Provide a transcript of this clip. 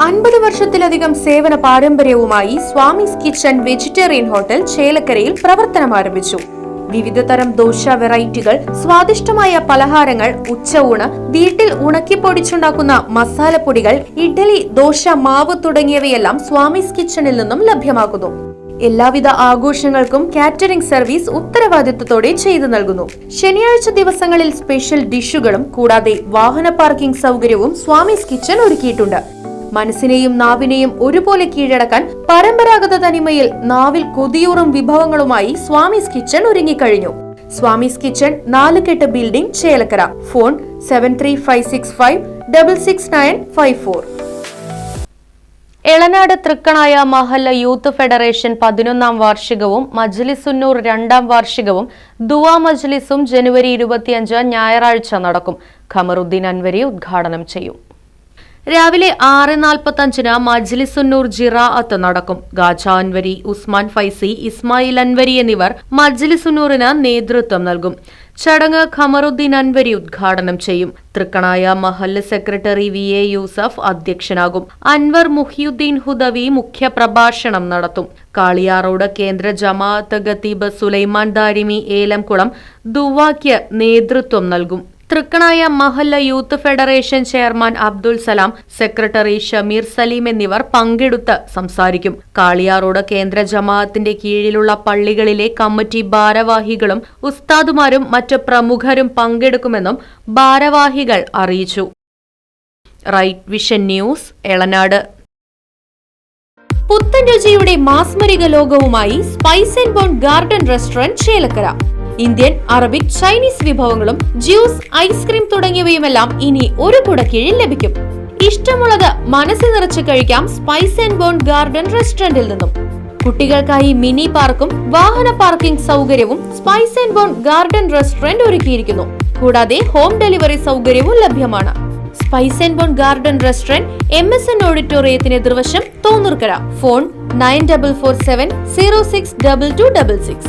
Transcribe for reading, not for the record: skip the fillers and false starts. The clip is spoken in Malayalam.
50 വർഷത്തിലധികം സേവന പാരമ്പര്യവുമായി സ്വാമീസ് കിച്ചൺ വെജിറ്റേറിയൻ ഹോട്ടൽ ചേലക്കരയിൽ പ്രവർത്തനം ആരംഭിച്ചു. വിവിധതരം ദോശ വെറൈറ്റികൾ, സ്വാദിഷ്ടമായ പലഹാരങ്ങൾ, ഉച്ചയൂണ്, വീട്ടിൽ ഉണക്കിപ്പൊടിച്ചുണ്ടാക്കുന്ന മസാലപ്പൊടികൾ, ഇഡ്ഡലി, ദോശ മാവ് തുടങ്ങിയവയെല്ലാം സ്വാമീസ് കിച്ചണിൽ നിന്നും ലഭ്യമാക്കുന്നു. എല്ലാവിധ ആഘോഷങ്ങൾക്കും കാറ്ററിംഗ് സർവീസ് ഉത്തരവാദിത്വത്തോടെ ചെയ്തു നൽകുന്നു. ശനിയാഴ്ച ദിവസങ്ങളിൽ സ്പെഷ്യൽ ഡിഷുകളും കൂടാതെ വാഹന പാർക്കിംഗ് സൗകര്യവും സ്വാമീസ് കിച്ചൺ ഒരുക്കിയിട്ടുണ്ട്. മനസ്സിനെയും നാവിനെയും ഒരുപോലെ കീഴടക്കാൻ പരമ്പരാഗത തനിമയിൽ നാവിൽ കൊതിയൂറും വിഭവങ്ങളുമായി സ്വാമീസ് കിച്ചൺ ഒരുങ്ങിക്കഴിഞ്ഞു. Swamy's kitchen 4 building, Chelakkara. Phone 7356566954. Elanad Thrikkanaya Mahalla youth federation 11ാം വാർഷികവും മജ്ലിസുന്നൂർ 2ാം വാർഷികവും ദുആ മജ്ലിസും ജനുവരി 25 ഞായറാഴ്ച നടക്കും. ഖമറുദ്ദീൻ അൻവരി ഉദ്ഘാടനം ചെയ്യും. രാവിലെ 6:45 മജ്ലിസുന്നൂർ ജിറാഅത്ത് നടക്കും. ഗാജ അൻവരി, ഉസ്മാൻ ഫൈസി, ഇസ്മായിൽ അൻവരി എന്നിവർ മജ്ലിസുന്നൂറിന് നേതൃത്വം നൽകും. ചടങ്ങ് ഖമറുദ്ദീൻ അൻവരി ഉദ്ഘാടനം ചെയ്യും. തൃക്കണായ മഹല്ല് സെക്രട്ടറി VA യൂസഫ് അധ്യക്ഷനാകും. അൻവർ മുഹിയുദ്ദീൻ ഹുദവി മുഖ്യപ്രഭാഷണം നടത്തും. കാളിയാറോഡ് കേന്ദ്ര ജമാഅത്ത് ഖതീബ് സുലൈമാൻ ദാരിമി ഏലംകുളം ദുവാക്ക് നേതൃത്വം നൽകും. Thrikkanaya Mahalla youth federation chairman Abdul Salam, secretary Shameer Saleem എന്നിവർ പങ്കെടുത്ത് സംസാരിക്കും. കാളിയാറോഡ് കേന്ദ്ര ജമാഅത്തിന്റെ കീഴിലുള്ള പള്ളികളിലെ കമ്മിറ്റി ഭാരവാഹികളും ഉസ്താദുമാരും മറ്റ് പ്രമുഖരും പങ്കെടുക്കുമെന്നും ഭാരവാഹികൾ അറിയിച്ചു. Right vision news, Elanad. പുത്തൻ രുചിയുടെ മാസ്മരിക ലോകവുമായി spice and bone garden restaurant, Chelakkara. Indian, Arabic, Chinese വിഭവങ്ങളും ജ്യൂസ്, ഐസ്ക്രീം തുടങ്ങിയവയുമെല്ലാം ഇനി ഒരു കുടക്കീഴിൽ ലഭിക്കും. ഇഷ്ടമുള്ളത് മനസ്സ് നിറച്ച് കഴിക്കാം സ്പൈസ് ആൻഡ് ബോൺ ഗാർഡൻ റെസ്റ്റോറന്റിൽ നിന്നും. കുട്ടികൾക്കായി മിനി പാർക്കും വാഹന പാർക്കിംഗ് സൗകര്യവും spice and bone garden restaurant ഒരുക്കിയിരിക്കുന്നു. കൂടാതെ ഹോം ഡെലിവറി സൗകര്യവും ലഭ്യമാണ്. Spice and bone garden restaurant MSN ഓഡിറ്റോറിയത്തിന് എതിർവശം, തോന്നൂർക്കര. ഫോൺ 9447062266.